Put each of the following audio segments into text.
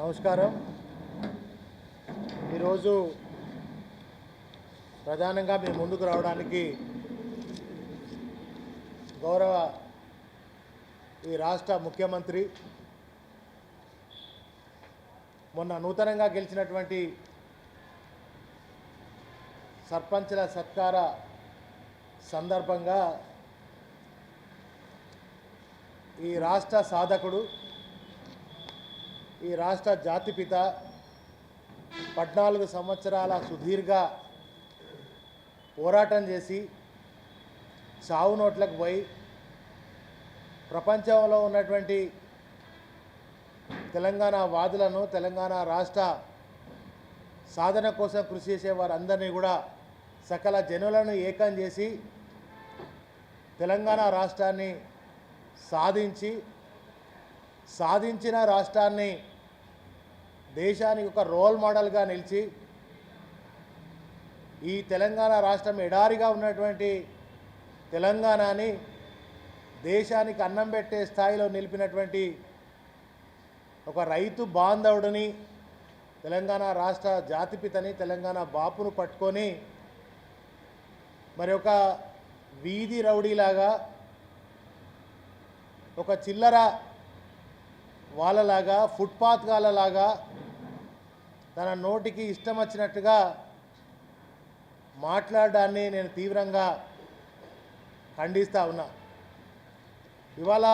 నమస్కారం. ఈరోజు ప్రధానంగా మీ ముందుకు రావడానికి గౌరవ ఈ రాష్ట్ర ముఖ్యమంత్రి మొన్న నూతనంగా గెలిచినటువంటి సర్పంచ్ల సత్కార సందర్భంగా ఈ రాష్ట్ర సాధకుడు, ఈ రాష్ట్ర జాతిపిత 14 సంవత్సరాల సుదీర్ఘ పోరాటం చేసి చావు నోట్లకు పోయి ప్రపంచంలో ఉన్నటువంటి తెలంగాణ వాదులను, తెలంగాణ రాష్ట్ర సాధన కోసం కృషి చేసే వారందరినీ కూడా సకల జనులను ఏకం చేసి తెలంగాణ రాష్ట్రాన్ని సాధించిన రాష్ట్రాన్ని దేశానికి ఒక రోల్ మోడల్గా నిలిచి ఈ తెలంగాణ రాష్ట్రం ఎడారిగా ఉన్నటువంటి తెలంగాణని దేశానికి అన్నం పెట్టే స్థాయిలో నిలిపినటువంటి ఒక రైతు బాంధవుడిని, తెలంగాణ రాష్ట్ర జాతిపితని, తెలంగాణ బాపును పట్టుకొని మరి ఒక వీధి రౌడీలాగా, ఒక చిల్లర వాళ్ళలాగా, ఫుట్పాత్ వాళ్ళలాగా తన నోటికి ఇష్టం వచ్చినట్టుగా మాట్లాడడాన్ని నేను తీవ్రంగా ఖండిస్తూ ఉన్నా. ఇవాళ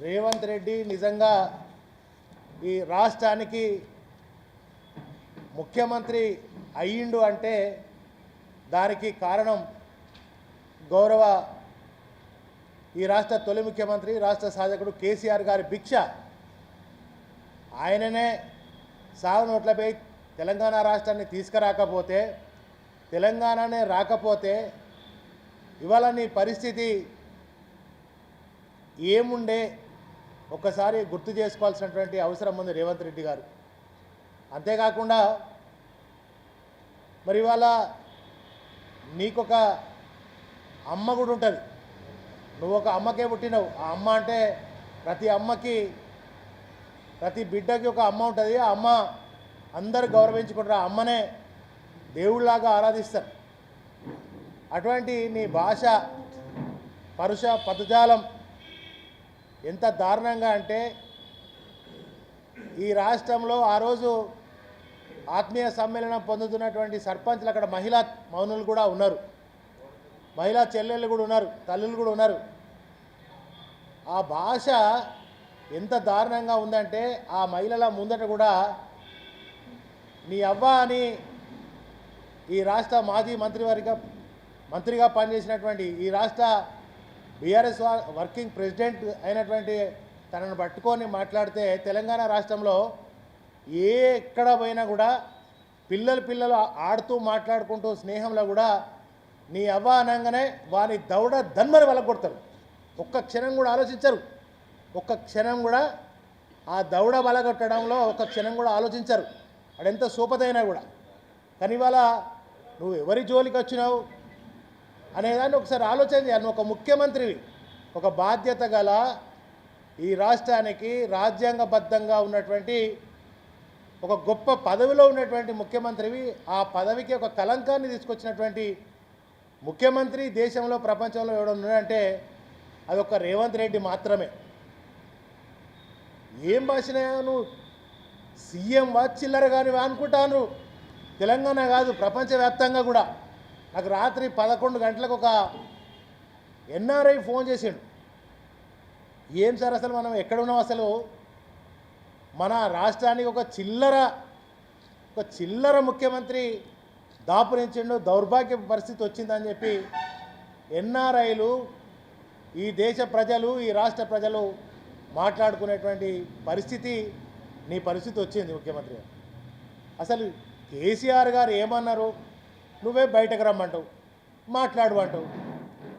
రేవంత్ రెడ్డి నిజంగా ఈ రాష్ట్రానికి ముఖ్యమంత్రి అయ్యిండు అంటే దానికి కారణం గౌరవ ఈ రాష్ట్ర తొలి ముఖ్యమంత్రి, రాష్ట్ర సాధకుడు కేసీఆర్ గారి భిక్ష. ఆయననే సాగు నోట్లపై తెలంగాణ రాష్ట్రాన్ని తీసుకురాకపోతే, తెలంగాణనే రాకపోతే ఇవాళ నీ పరిస్థితి ఏముండే ఒక్కసారి గుర్తు చేసుకోవాల్సినటువంటి అవసరం ఉంది రేవంత్ రెడ్డి గారు. అంతేకాకుండా మరి ఇవాళ నీకొక అమ్మ కూడా ఉంటుంది. నువ్వు ఒక అమ్మకే పుట్టినవు. ఆ అమ్మ అంటే ప్రతి అమ్మకి, ప్రతి బిడ్డకి ఒక అమ్మ ఉంటుంది. ఆ అమ్మ అందరు గౌరవించుకుంటారు. ఆ అమ్మనే దేవుళ్ళలాగా ఆరాధిస్తారు. అటువంటి నీ భాష, పరుష పదజాలం ఎంత దారుణంగా అంటే ఈ రాష్ట్రంలో ఆ రోజు ఆత్మీయ సమ్మేళనం పొందుతున్నటువంటి సర్పంచ్లు అక్కడ మహిళా మౌనులు కూడా ఉన్నారు, మహిళా చెల్లెళ్ళు కూడా ఉన్నారు, తల్లులు కూడా ఉన్నారు. ఆ భాష ఎంత దారుణంగా ఉందంటే ఆ మహిళల ముందట కూడా నీ అవ్వ అని ఈ రాష్ట్ర మాజీ మంత్రిగా పనిచేసినటువంటి ఈ రాష్ట్ర బీఆర్ఎస్ వర్కింగ్ ప్రెసిడెంట్ అయినటువంటి తనను పట్టుకొని మాట్లాడితే తెలంగాణ రాష్ట్రంలో ఎక్కడ పోయినా కూడా పిల్లలు ఆడుతూ మాట్లాడుకుంటూ స్నేహంలో కూడా నీ అవ్వ అనగానే వాని దౌడ ధన్మని వలగొడతారు. ఒక్క క్షణం కూడా ఆలోచించరు. ఒక్క క్షణం కూడా ఆ దౌడ వలగొట్టడంలో ఒక్క క్షణం కూడా ఆలోచించరు. అడెంత సూపదైనా కూడా. కానీ ఇవాళ నువ్వు ఎవరి జోలికి వచ్చినావు అనేదాన్ని ఒకసారి ఆలోచన చేయాలి. నువ్వు ఒక ముఖ్యమంత్రివి, ఒక బాధ్యత గల ఈ రాష్ట్రానికి రాజ్యాంగబద్ధంగా ఉన్నటువంటి ఒక గొప్ప పదవిలో ఉన్నటువంటి ముఖ్యమంత్రివి. ఆ పదవికి ఒక కలంకాన్ని తీసుకొచ్చినటువంటి ముఖ్యమంత్రి దేశంలో, ప్రపంచంలో ఎవడు ఉన్నాడంటే అది ఒక రేవంత్ రెడ్డి మాత్రమే. ఏం భాషనే నువ్వు సీఎం వా చిల్లర కానీ అనుకుంటాను. తెలంగాణ కాదు, ప్రపంచవ్యాప్తంగా కూడా. నాకు రాత్రి 11 గంటలకు ఒక ఎన్ఆర్ఐ ఫోన్ చేసిండు. ఏం సార్ అసలు మనం ఎక్కడ ఉన్నాం, అసలు మన రాష్ట్రానికి ఒక చిల్లర ముఖ్యమంత్రి దాపురించిండు, దౌర్భాగ్య పరిస్థితి వచ్చిందని చెప్పి ఎన్ఆర్ఐలు, ఈ దేశ ప్రజలు, ఈ రాష్ట్ర ప్రజలు మాట్లాడుకునేటువంటి పరిస్థితి, నీ పరిస్థితి వచ్చింది ముఖ్యమంత్రి. అసలు కేసీఆర్ గారు ఏమన్నారు? నువ్వే బయటకు రమ్మంటావు, మాట్లాడమంటావు.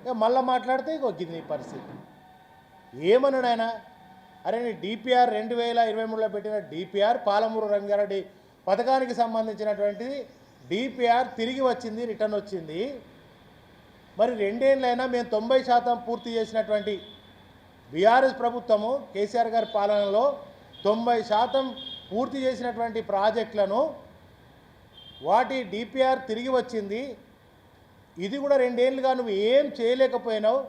ఇక మళ్ళీ మాట్లాడితే ఇక నీ పరిస్థితి ఏమన్నాడు ఆయన? అరే నీ డిపిఆర్ 2023లో పెట్టిన డిపిఆర్, పాలమూరు రంగారెడ్డి పథకానికి సంబంధించినటువంటిది డిపిఆర్ తిరిగి వచ్చింది, రిటర్న్ వచ్చింది. మరి 2 ఏళ్ళైనా మేము 90% పూర్తి చేసినటువంటి బీఆర్ఎస్ ప్రభుత్వము కేసీఆర్ గారి పాలనలో 90% పూర్తి చేసినటువంటి ప్రాజెక్టులను వాటి డిపిఆర్ తిరిగి వచ్చింది. ఇది కూడా 2 ఏళ్ళుగా నువ్వు ఏం చేయలేకపోయినావు.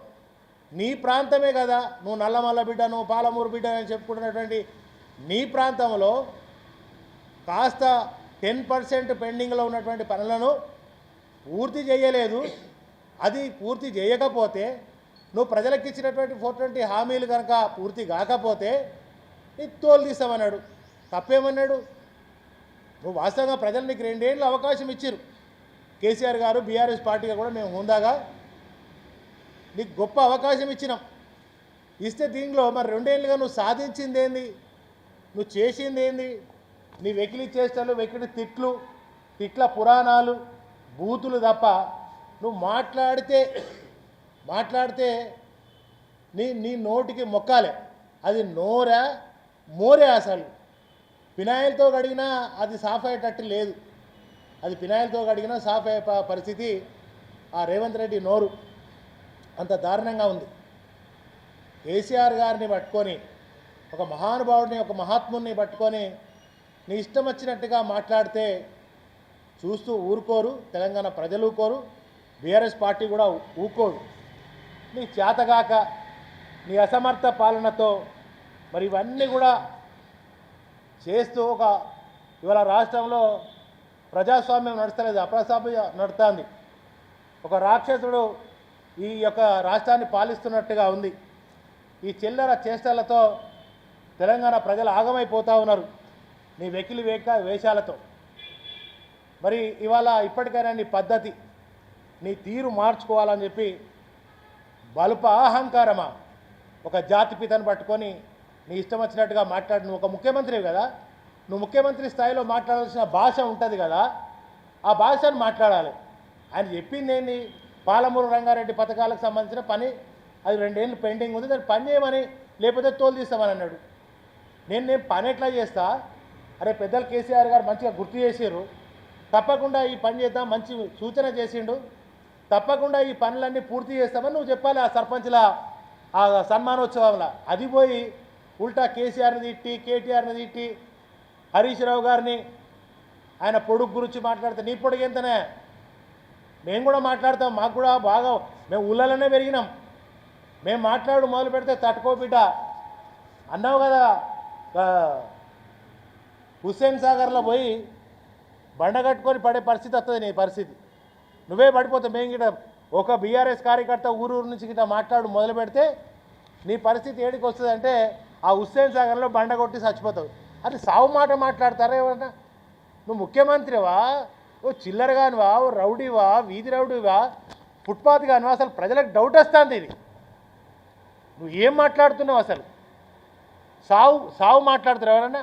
నీ ప్రాంతమే కదా, నువ్వు నల్లమల్ల బిడ్డ, నువ్వు పాలమూరు బిడ్డ అని చెప్పుకుంటున్నటువంటి నీ ప్రాంతంలో కాస్త 10% పెండింగ్లో ఉన్నటువంటి పనులను పూర్తి చేయలేదు. అది పూర్తి చేయకపోతే నువ్వు ప్రజలకు ఇచ్చినటువంటి 420 హామీలు కనుక పూర్తి కాకపోతే నీ తోలు తీస్తామన్నాడు. తప్పేమన్నాడు? నువ్వు వాస్తవంగా ప్రజలు నీకు 2 ఏళ్ళు అవకాశం ఇచ్చారు. కేసీఆర్ గారు బీఆర్ఎస్ పార్టీగా కూడా మేము హుందాగా నీకు గొప్ప అవకాశం ఇచ్చినాం. ఇస్తే దీనిలో మరి 2 ఏళ్ళుగా నువ్వు సాధించింది ఏంది, నువ్వు చేసింది ఏంది? నీ వెకిలి చేష్టలు, వెకిలి తిట్ల పురాణాలు, బూతులు తప్ప నువ్వు మాట్లాడితే నీ నోటికి మొక్కాలే. అది నోరా మోరే. అసలు పినాయిల్తో కడిగినా అది సాఫ్ అయ్యేటట్టు లేదు. అది పినాయిల్తో కడిగినా సాఫ్ అయ్యే పరిస్థితి ఆ రేవంత్ రెడ్డి నోరు అంత దారుణంగా ఉంది. కేసీఆర్ గారిని పట్టుకొని, ఒక మహానుభావుడిని, ఒక మహాత్ముని పట్టుకొని నీ ఇష్టం వచ్చినట్టుగా మాట్లాడితే చూస్తూ ఊరుకోరు, తెలంగాణ ప్రజలు ఊరుకోరు, బీఆర్ఎస్ పార్టీ కూడా ఊరుకోరు. నీ చేతగాక నీ అసమర్థ పాలనతో మరి ఇవన్నీ కూడా చేస్తూ ఇవాళ రాష్ట్రంలో ప్రజాస్వామ్యం నడుస్తలేదు, అప్రజాస్వామ్యం నడుస్తుంది. ఒక రాక్షసుడు ఈ యొక్క రాష్ట్రాన్ని పాలిస్తున్నట్టుగా ఉంది. ఈ చిల్లర చేష్టలతో తెలంగాణ ప్రజలు ఆగమైపోతూ ఉన్నారు నీ వెకిలి వేషాలతో. మరి ఇవాళ ఇప్పటికైనా నీ పద్ధతి, నీ తీరు మార్చుకోవాలని చెప్పి బలుప అహంకారమా ఒక జాతిపితను పట్టుకొని నీ ఇష్టం వచ్చినట్టుగా మాట్లాడు. నువ్వు ఒక ముఖ్యమంత్రివి కదా, నువ్వు ముఖ్యమంత్రి స్థాయిలో మాట్లాడాల్సిన భాష ఉంటుంది కదా, ఆ భాషను మాట్లాడాలి. ఆయన చెప్పింది ఏంటి? పాలమూరు రంగారెడ్డి పథకాలకు సంబంధించిన పని అది 2 ఏళ్ళు పెండింగ్ ఉంది, దాన్ని పని చేయమని, లేకపోతే తోలు తీస్తామని అన్నాడు. నేను పని ఎట్లా చేస్తా? అరే పెద్దలు కేసీఆర్ గారు మంచిగా గుర్తు చేసారు, తప్పకుండా ఈ పని చేద్దాం, మంచి సూచన చేసిండు, తప్పకుండా ఈ పనులన్నీ పూర్తి చేస్తామని నువ్వు చెప్పాలి ఆ సర్పంచ్ల ఆ సన్మానోత్సవంలో. అది పోయి ఉల్టా కేసీఆర్ని తిట్టి, కేటీఆర్ని తిట్టి, హరీష్ రావు గారిని ఆయన పొడుగు గురించి మాట్లాడితే నీ పొడుగు ఎంతనే? మేము కూడా మాట్లాడతాం, మాకు కూడా బాగా, మేము ఊళ్ళలోనే పెరిగినాం, మేము మొదలు పెడితే తట్టుకో బిడ్డ అన్నావు కదా. హుస్సేన్ సాగర్లో పోయి బండ కట్టుకొని పడే పరిస్థితి వస్తుంది నీ పరిస్థితి. నువ్వే పడిపోతావు. మేము గిట ఒక బీఆర్ఎస్ కార్యకర్త ఊరు నుంచి గిట మొదలు పెడితే నీ పరిస్థితి ఏడికి వస్తుంది అంటే ఆ హుస్సేన్ సాగర్లో బండ కొట్టి చచ్చిపోతావు. అది సావు మాట మాట్లాడతారా ఏమన్నా? నువ్వు ముఖ్యమంత్రివా, ఓ చిల్లర కానివా, ఓ రౌడీవా, వీధి రౌడీవా, ఫుట్పాత్ కానివా? అసలు ప్రజలకు డౌట్ వస్తుంది ఇది. నువ్వు ఏం మాట్లాడుతున్నావు అసలు? సావు మాట్లాడుతారు ఎవరన్నా?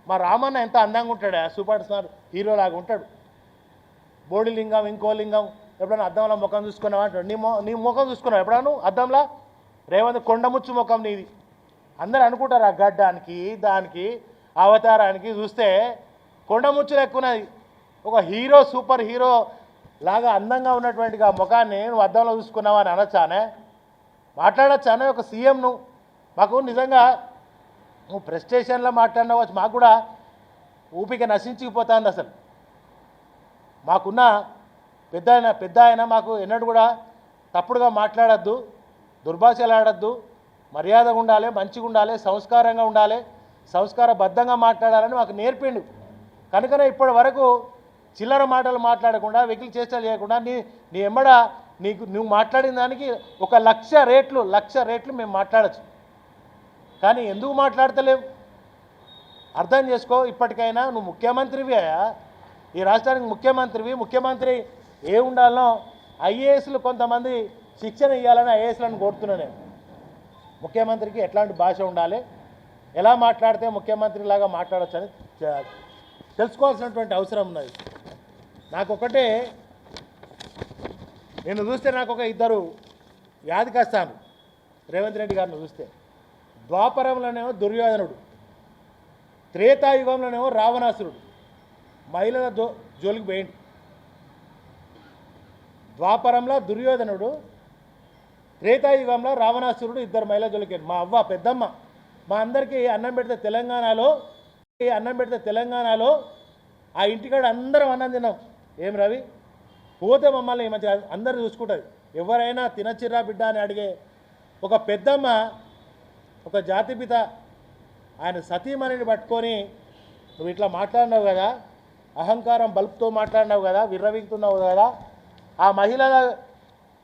మా రామన్న ఎంత అందంగా ఉంటాడా, సూపర్ స్టార్ హీరోలాగా ఉంటాడు. బోడి లింగం, ఇంకో లింగం, ఎప్పుడైనా అద్దంలో ముఖం చూసుకున్నావా అంటాడు. నీ ముఖం చూసుకున్నావు ఎప్పుడన్నా నువ్వు అద్దంలో? రేవంత్ కొండముచ్చు ముఖం నీది. అందరూ అనుకుంటారు ఆ గడ్డానికి, దానికి, అవతారానికి చూస్తే కొండముచ్చులు ఎక్కువన్నది. ఒక హీరో, సూపర్ హీరో లాగా అందంగా ఉన్నటువంటి ఆ ముఖాన్ని నువ్వు అద్దంలో చూసుకున్నావా అని అనొచ్చానే? మాట్లాడచ్చానే? ఒక సీఎం నువ్వు. మాకు నిజంగా నువ్వు ప్రెస్టేషన్లో మాట్లాడినవచ్చు, మాకు కూడా ఊపిక నశించిపోతుంది అసలు. మాకున్న పెద్ద ఆయన మాకు ఎన్నడూ కూడా తప్పుడుగా మాట్లాడద్దు, దుర్భాషలు ఆడద్దు, మర్యాదగా ఉండాలి, మంచిగా ఉండాలి, సంస్కారంగా ఉండాలి, సంస్కారబద్ధంగా మాట్లాడాలని మాకు నేర్పిండు. కనుకనే ఇప్పటి వరకు చిల్లర మాటలు మాట్లాడకుండా, వెకిలి చేష్టలు చేయకుండా నీ ఎమ్మడ నువ్వు మాట్లాడిన దానికి 1,00,000 రెట్లు మేము మాట్లాడచ్చు. కానీ ఎందుకు మాట్లాడతలేవు? అర్థం చేసుకో. ఇప్పటికైనా నువ్వు ముఖ్యమంత్రివి, ఈ రాష్ట్రానికి ముఖ్యమంత్రి ఏ ఉండాలనో ఐఏఎస్లు కొంతమంది శిక్షణ ఇవ్వాలని ఐఏఎస్లను కోరుతున్నా నేను. ముఖ్యమంత్రికి ఎట్లాంటి భాష ఉండాలి, ఎలా మాట్లాడితే ముఖ్యమంత్రిలాగా మాట్లాడవచ్చు అని తెలుసుకోవాల్సినటువంటి అవసరం ఉన్నది. నాకొకటే, నేను చూస్తే నాకు ఒక ఇద్దరు యాదికొస్తాను రేవంత్ రెడ్డి గారిని చూస్తే. ద్వాపరంలోనేమో దుర్యోధనుడు, త్రేతాయుగంలోనేమో రావణాసురుడు. మహిళల జోలికి పోయింది. ద్వాపరంలో దుర్యోధనుడు, త్రేతాయుగంలో రావణాసురుడు, ఇద్దరు మహిళల జోలికి. మా అవ్వ పెద్దమ్మ మా అందరికీ అన్నం పెడితే తెలంగాణలో అన్నం పెడితే తెలంగాణలో ఆ ఇంటికాడ అందరం అన్నం తిన్నాం. ఏం రవి పోతే మమ్మల్ని మంచిగా అందరూ చూసుకుంటుంది. ఎవరైనా తినచ్చిరా బిడ్డ అని అడిగే ఒక పెద్దమ్మ, ఒక జాతిపిత ఆయన సతీమణిని పట్టుకొని నువ్వు ఇట్లా మాట్లాడినావు కదా, అహంకారం బల్పుతో మాట్లాడినావు కదా, విర్రవీగుతున్నావు కదా, ఆ మహిళా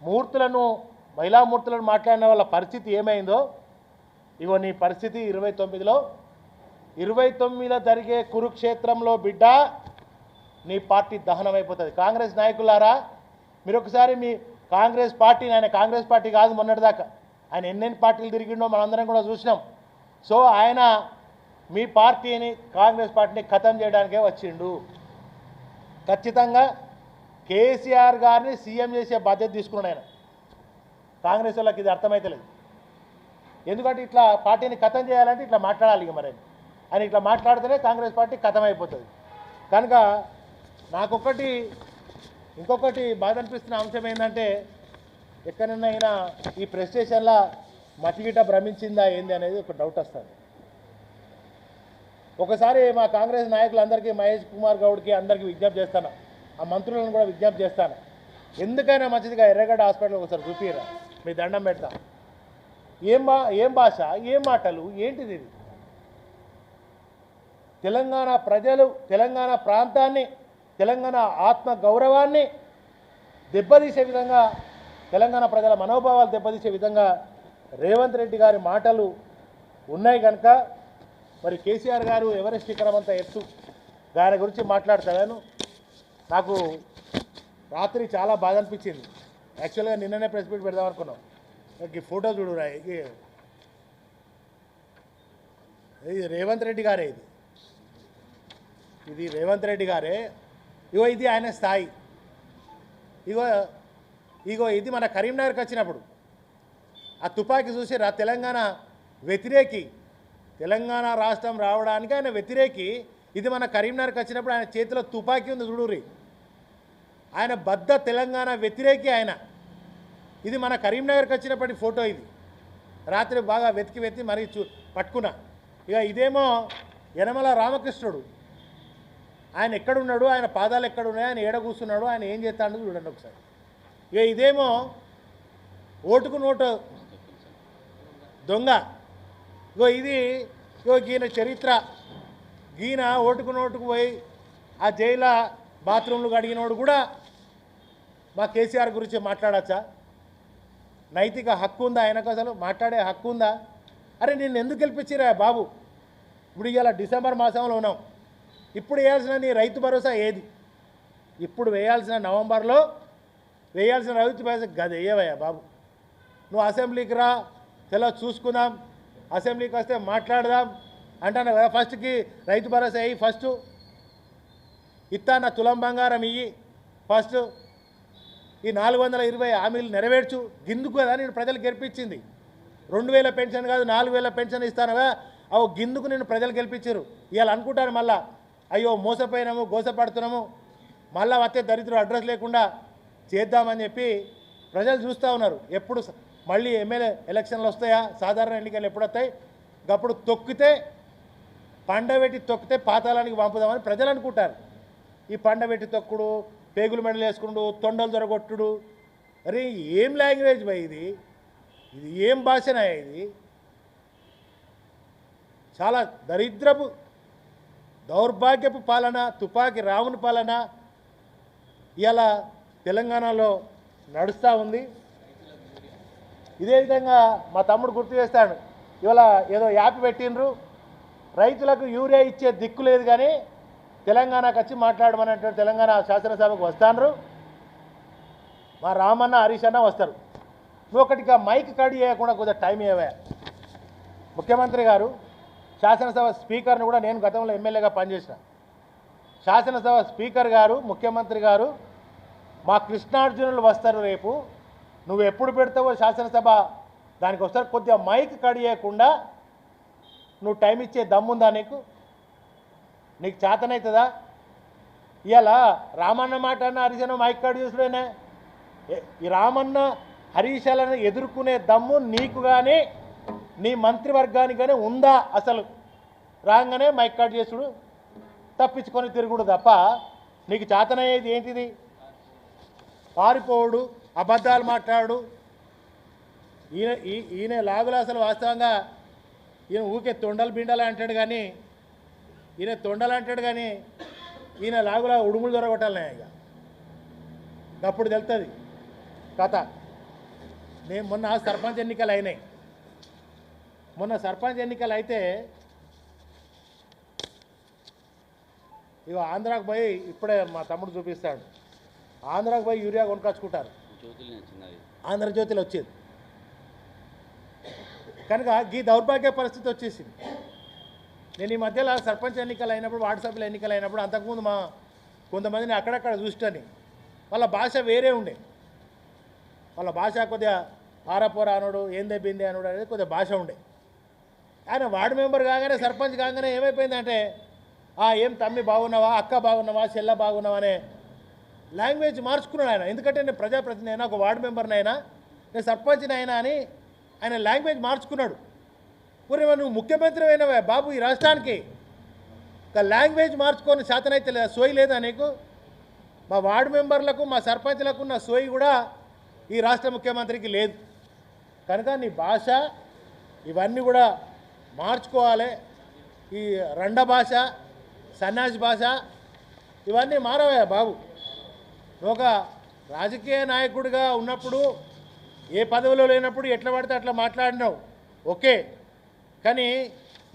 మూర్తులను మాట్లాడిన వాళ్ళ పరిస్థితి ఏమైందో ఇగో నీ పరిస్థితి 29లో 29 జరిగే కురుక్షేత్రంలో బిడ్డ నీ పార్టీ దహనం అయిపోతుంది. కాంగ్రెస్ నాయకులారా మీరు ఒకసారి మీ కాంగ్రెస్ పార్టీని, ఆయన కాంగ్రెస్ పార్టీ కాదు మొన్నటిదాకా, ఆయన ఎన్నెన్ని పార్టీలు తిరిగిండో మనందరం కూడా చూసినాం. సో ఆయన మీ పార్టీని, కాంగ్రెస్ పార్టీని ఖతం చేయడానికే వచ్చిండు. ఖచ్చితంగా కేసీఆర్ గారిని సీఎం చేసే బాధ్యత తీసుకున్నాడు ఆయన. కాంగ్రెస్ వాళ్ళకి ఇది అర్థమైతలేదు. ఎందుకంటే ఇట్లా పార్టీని ఖతం చేయాలంటే ఇట్లా మాట్లాడాలి. ఇక మరి ఆయన ఇట్లా మాట్లాడితేనే కాంగ్రెస్ పార్టీ ఖతం అయిపోతుంది. కనుక ఇంకొకటి బాధ అనిపిస్తున్న అంశం ఏంటంటే, ఎక్కడైనా అయినా ఈ ప్రెస్ స్టేషన్లో మతిగిట భ్రమించిందా ఏంది అనేది ఒక డౌట్ వస్తుంది. ఒకసారి మా కాంగ్రెస్ నాయకులందరికీ, మహేష్ కుమార్ గౌడ్కి అందరికీ విజ్ఞప్తి చేస్తాను, ఆ మంత్రులను కూడా విజ్ఞప్తి చేస్తాను, ఎందుకైనా మంచిదిగా ఎర్రగడ్డ హాస్పిటల్ ఒకసారి చూపిరా, మీ దండం పెడతా. ఏం భాష, ఏం మాటలు, ఏంటిది ఇది? తెలంగాణ ప్రజలు, తెలంగాణ ప్రాంతాన్ని, తెలంగాణ ఆత్మ గౌరవాన్ని దెబ్బతీసే విధంగా, తెలంగాణ ప్రజల మనోభావాలు దెబ్బతీసే విధంగా రేవంత్ రెడ్డి గారి మాటలు ఉన్నాయి. కనుక మరి కేసీఆర్ గారు ఎవరెస్ట్ శిఖరమంతా ఎత్తు దాని గురించి మాట్లాడతాను. నాకు రాత్రి చాలా బాధ అనిపించింది. యాక్చువల్గా నిన్ననే ప్రెస్ మీట్ పెడదాం అనుకున్నాం. ఈ ఫోటో చూడురా, ఇది రేవంత్ రెడ్డి గారే, ఇది రేవంత్ రెడ్డి గారే. ఇగో ఇది ఆయన స్థాయి. ఇగో ఇది మన కరీంనగర్కి వచ్చినప్పుడు ఆ తుపాకీ చూసి తెలంగాణ వ్యతిరేకి, తెలంగాణ రాష్ట్రం రావడానికి ఆయన వ్యతిరేకి. ఇది మన కరీంనగర్కి వచ్చినప్పుడు ఆయన చేతిలో తుపాకీ ఉంది చూడుర్రి, ఆయన బద్ద తెలంగాణ వ్యతిరేకి ఆయన. ఇది మన కరీంనగర్కి వచ్చినప్పటి ఫోటో. ఇది రాత్రి బాగా వెతికి మరీ పట్టుకున్నా. ఇక ఇదేమో యనమల రామకృష్ణుడు, ఆయన ఎక్కడున్నాడు, ఆయన పాదాలు ఎక్కడున్నాయి, ఆయన ఏడ కూర్చున్నాడు, ఆయన ఏం చేస్తాడో చూడండి ఒకసారి. ఇక ఇదేమో ఓటుకు నోటు దొంగ. ఈయన చరిత్ర, ఈయన ఓటుకు నోటుకు పోయి ఆ జైలు బాత్రూంలు కడిగినోడు కూడా మా కేసీఆర్ గురించి మాట్లాడచ్చా? నైతిక హక్కు ఉందా ఆయనకు? అసలు మాట్లాడే హక్కు ఉందా? అరే నిన్ను ఎందుకు గెలిపించిరా బాబు? ఇప్పుడు ఇవాళ డిసెంబర్ మాసంలో ఉన్నాం. ఇప్పుడు వేయాల్సిన నీ రైతు భరోసా ఏది? ఇప్పుడు వేయాల్సిన నవంబర్లో వేయాల్సిన రైతు భరోసా గది వేయవయ్యా బాబు. నువ్వు అసెంబ్లీకి రా, తెల్ల చూసుకుందాం, అసెంబ్లీకి వస్తే మాట్లాడదాం అంటాను కదా. ఫస్ట్కి రైతు భరోసా వేయి, ఫస్ట్ ఇత్తాన తులం బంగారం ఇయ్యి, ఫస్ట్ ఈ 420 హామీలు నెరవేర్చు. గిందుకు కదా నేను ప్రజలు గెలిపించింది. 2000 పెన్షన్ కాదు 4000 పెన్షన్ ఇస్తానవా, అవు గిందుకు నేను ప్రజలు గెలిపించారు. ఇవాళ అనుకుంటాను మళ్ళా, అయ్యో మోసపోయినాము, గోసపడుతున్నాము, మళ్ళా వస్తే దరిద్రం అడ్రస్ లేకుండా చేద్దామని చెప్పి ప్రజలు చూస్తూ ఉన్నారు. ఎప్పుడు మళ్ళీ ఎమ్మెల్యే ఎలక్షన్లు వస్తాయా, సాధారణ ఎన్నికలు ఎప్పుడు వస్తాయి, అప్పుడు పండబెట్టి తొక్కితే పాతాళానికి పంపుదామని ప్రజలు అనుకుంటారు. ఈ పండబెట్టి తొక్కుడు, పేగులు మెడలు వేసుకుంటూ, తొండలు దొరగొట్టుడు, అరే ఏం లాంగ్వేజ్ బై ఇది? ఇది ఏం భాషనా ఇది? చాలా దరిద్రపు దౌర్భాగ్యపు పాలన, తుపాకీ రావుని పాలన ఇలా తెలంగాణలో నడుస్తూ ఉంది. ఇదే విధంగా మా తమ్ముడు గుర్తు చేస్తాడు, ఇవాళ ఏదో యాప్ పెట్టినరు, రైతులకు యూరియా ఇచ్చే దిక్కు లేదు కానీ తెలంగాణకు వచ్చి మాట్లాడమన్నట్టు తెలంగాణ శాసనసభకు వస్తాను. మా రామన్న, హరీష్ అన్న వస్తారు. నువ్వు ఒకటిగా మైక్ కడి చేయకుండా కొద్దిగా టైం ఇవ్వా. ముఖ్యమంత్రి గారు, శాసనసభ స్పీకర్ని కూడా నేను గతంలో ఎమ్మెల్యేగా పనిచేసిన. శాసనసభ స్పీకర్ గారు, ముఖ్యమంత్రి గారు, మా కృష్ణార్జునులు వస్తారు రేపు, నువ్వు ఎప్పుడు పెడతావో శాసనసభ దానికి వస్తారు, కొద్దిగా మైక్ కడి చేయకుండా నువ్వు టైం ఇచ్చే దమ్ముందా నీకు? నీకు చేతనవుతుందా? ఇవాళ రామన్న మాట అన్న హరీష్ అన్న మైక్ కడి చేసుడేనే. ఈ రామన్న హరీషాలను ఎదుర్కొనే దమ్ము నీకు కానీ నీ మంత్రివర్గానికి కానీ ఉందా? అసలు రాగానే మైక్ కట్ చేసుడు తప్పించుకొని తిరుగుడు తప్ప నీకు చేతనయ్యేది ఏంటిది? పారిపోవుడు, అబద్ధాలు మాట్లాడు. ఈయన లాగులు అసలు వాస్తవంగా ఈయన ఊకే తొండలు బిండలు అంటాడు కానీ ఈయన లాగులా ఉడుములు దొరకొట్టాలనే ఇక అప్పుడు తెలుస్తుంది కథ. నేను మొన్న సర్పంచ్ ఎన్నికలు అయినాయి. మొన్న సర్పంచ్ ఎన్నికలు అయితే ఇక ఆంధ్రాకు పోయి ఇప్పుడే మా తమ్ముడు చూపిస్తాడు. ఆంధ్రాకు పోయి యూరియా కొనుకొచ్చుకుంటారు. ఆంధ్రజ్యోతిలో వచ్చేది కనుక ఈ దౌర్భాగ్య పరిస్థితి వచ్చేసింది. నేను ఈ మధ్యలో సర్పంచ్ ఎన్నికలు అయినప్పుడు, వార్డు సభ్యుల ఎన్నికలు అయినప్పుడు అంతకుముందు మా కొంతమందిని అక్కడక్కడ చూస్తాను. వాళ్ళ భాష వేరే ఉండే. వాళ్ళ భాష కొద్దిగా ఆరపోర అనుడు, ఏందే బిందే అనుడు అనేది కొద్దిగా భాష ఉండే. ఆయన వార్డు మెంబర్ కాగానే, సర్పంచ్ కాగానే ఏమైపోయిందంటే ఏం తమ్మి బాగున్నావా, అక్క బాగున్నావా, చెల్ల బాగున్నావా అనే లాంగ్వేజ్ మార్చుకున్నాడు ఆయన. ఎందుకంటే నేను ప్రజాప్రతినిధి అయినా, ఒక వార్డు మెంబర్ని అయినా, నేను సర్పంచ్ని అయినా అని ఆయన లాంగ్వేజ్ మార్చుకున్నాడు. ఊరే నువ్వు ముఖ్యమంత్రి అయినవే బాబు ఈ రాష్ట్రానికి, ఒక లాంగ్వేజ్ మార్చుకొని శాతనైతే లేదా? సోయి లేదా నీకు? మా వార్డు మెంబర్లకు, మా సర్పంచ్లకు ఉన్న సోయి కూడా ఈ రాష్ట్ర ముఖ్యమంత్రికి లేదు. కనుక నీ భాష ఇవన్నీ కూడా మార్చుకోవాలి. ఈ రండ భాష, సన్యాసి భాష ఇవన్నీ మారవే బాబు. నువ్వు ఒక రాజకీయ నాయకుడిగా ఉన్నప్పుడు, ఏ పదవిలో లేనప్పుడు ఎట్లా పడితే అట్లా మాట్లాడినావు ఓకే, కానీ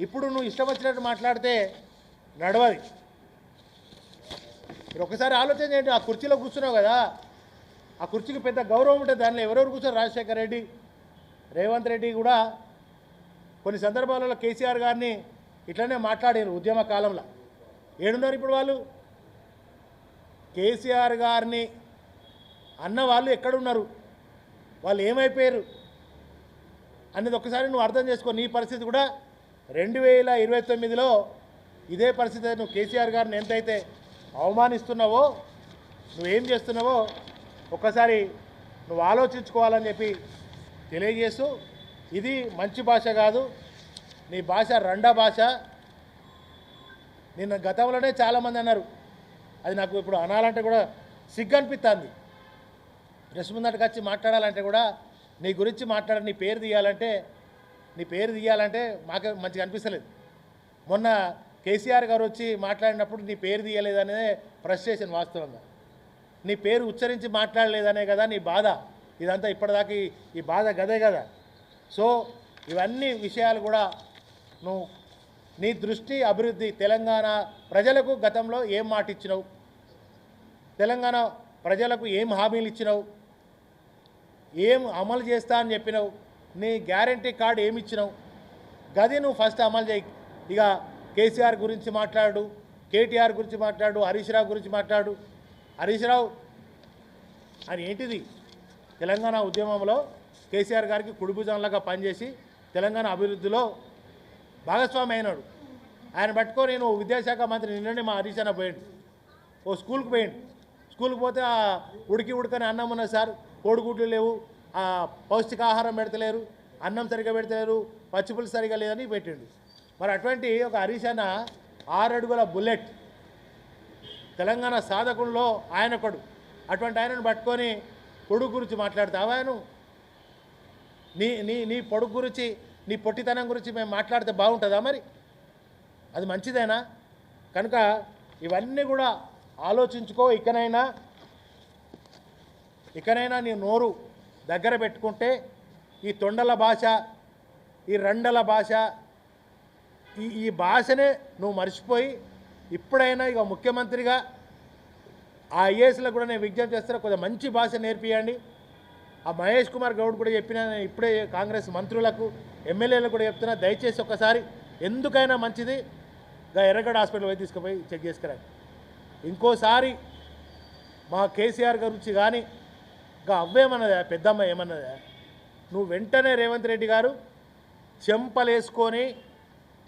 ఇప్పుడు నువ్వు ఇష్టం వచ్చినట్టు మాట్లాడితే నడవది. మీరు ఒకసారి ఆలోచన చేయండి. ఆ కుర్చీలో కూర్చున్నావు కదా, ఆ కుర్చీకి పెద్ద గౌరవం ఉంటుంది. దానిలో ఎవరెవరు కూర్చొని రాజశేఖర్ రెడ్డి, రేవంత్ రెడ్డి కూడా కొన్ని సందర్భాలలో కేసీఆర్ గారిని ఇట్లనే మాట్లాడారు ఉద్యమ కాలంలో. ఏడున్నారు ఇప్పుడు వాళ్ళు? కేసీఆర్ గారిని అన్న వాళ్ళు ఎక్కడున్నారు, వాళ్ళు ఏమైపోయారు అనేది ఒకసారి నువ్వు అర్థం చేసుకో. నీ పరిస్థితి కూడా 2029లో ఇదే పరిస్థితి. నువ్వు కేసీఆర్ గారిని ఎంతైతే అవమానిస్తున్నావో, నువ్వేం చేస్తున్నావో ఒక్కసారి నువ్వు ఆలోచించుకోవాలని చెప్పి తెలియజేస్తూ, ఇది మంచి భాష కాదు, నీ భాష రండా భాష. నిన్న గతంలోనే చాలామంది అన్నారు, అది నాకు ఇప్పుడు అనాలంటే కూడా సిగ్గు అనిపిస్తుంది. ప్రెస్ ముందటికి వచ్చి మాట్లాడాలంటే కూడా, నీ గురించి నీ పేరు తీయాలంటే మాకు మంచిగా అనిపిస్తలేదు. మొన్న కేసీఆర్ గారు వచ్చి మాట్లాడినప్పుడు నీ పేరు తీయలేదనే ఫ్రస్ట్రేషన్. వాస్తవంగా నీ పేరు ఉచ్చరించి మాట్లాడలేదనే కదా నీ బాధ. ఇదంతా ఇప్పటిదాకా ఈ బాధ గదే కదా. సో ఇవన్నీ విషయాలు కూడా నువ్వు నీ దృష్టి, అభివృద్ధి, తెలంగాణ ప్రజలకు గతంలో ఏం మాట ఇచ్చినావు, తెలంగాణ ప్రజలకు ఏం హామీలు ఇచ్చినావు, ఏం అమలు చేస్తా అని చెప్పినావు, నీ గ్యారంటీ కార్డు ఏమి ఇచ్చినావు, గది నువ్వు ఫస్ట్ అమలు చేయి. ఇక కేసీఆర్ గురించి మాట్లాడు, కేటీఆర్ గురించి మాట్లాడు, హరీష్ రావు గురించి మాట్లాడు. హరీష్ రావు అని ఏంటిది? తెలంగాణ ఉద్యమంలో కేసీఆర్ గారికి కుడిభుజంలాగా పనిచేసి తెలంగాణ అభివృద్ధిలో భాగస్వామి అయినాడు. ఆయన పట్టుకొని నేను విద్యాశాఖ మంత్రి నిన్ననే మా హరీష్ అన్న పోయాడు, ఓ స్కూల్కి పోయాడు. స్కూల్కి పోతే ఆ ఉడకని అన్నం ఉన్నది సార్, కోడిగుడ్లు లేవు, ఆ పౌష్టికాహారం పెడతలేరు, అన్నం సరిగా పెడతలేరు, పచ్చిపులుసు సరిగా లేదని పెట్టిండు. మరి అటువంటి ఒక హరీష్ అన్న 6 అడుగుల బుల్లెట్, తెలంగాణ సాధకుల్లో ఆయన ఒకడు. అటువంటి ఆయనను పట్టుకొని పొడుగు గురించి మాట్లాడతావా? నీ నీ నీ పొడుగు గురించి, నీ పొట్టితనం గురించి మేము మాట్లాడితే బాగుంటుందా? మరి అది మంచిదేనా? కనుక ఇవన్నీ కూడా ఆలోచించుకో. ఇకనైనా నీ నోరు దగ్గర పెట్టుకుంటే ఈ తొండల భాష, ఈ రండల భాష, ఈ భాషనే నువ్వు మర్చిపోయి ఇప్పుడైనా ఇక ముఖ్యమంత్రిగా ఆ ఐఏఎస్లకు కూడా నేను విజ్ఞప్తి చేస్తున్నా, కొద్దిగా మంచి భాష నేర్పియండి. ఆ మహేష్ కుమార్ గౌడ్ కూడా చెప్పిన, నేను ఇప్పుడే కాంగ్రెస్ మంత్రులకు, ఎమ్మెల్యేలకు కూడా చెప్తున్నా, దయచేసి ఒకసారి ఎందుకైనా మంచిది ఎర్రగడ్డ హాస్పిటల్ పోయి తీసుకుపోయి చెక్ చేసుకురండి. ఇంకోసారి మా కేసీఆర్ గురించి కానీ అవ్వేమన్నదా, పెద్దమ్మ ఏమన్నదా, నువ్వు వెంటనే రేవంత్ రెడ్డి గారు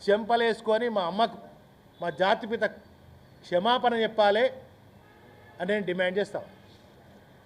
చెంపలేసుకొని మా అమ్మకు, మా జాతిపిత క్షమాపణ చెప్పాలి అని నేను డిమాండ్ చేస్తాను.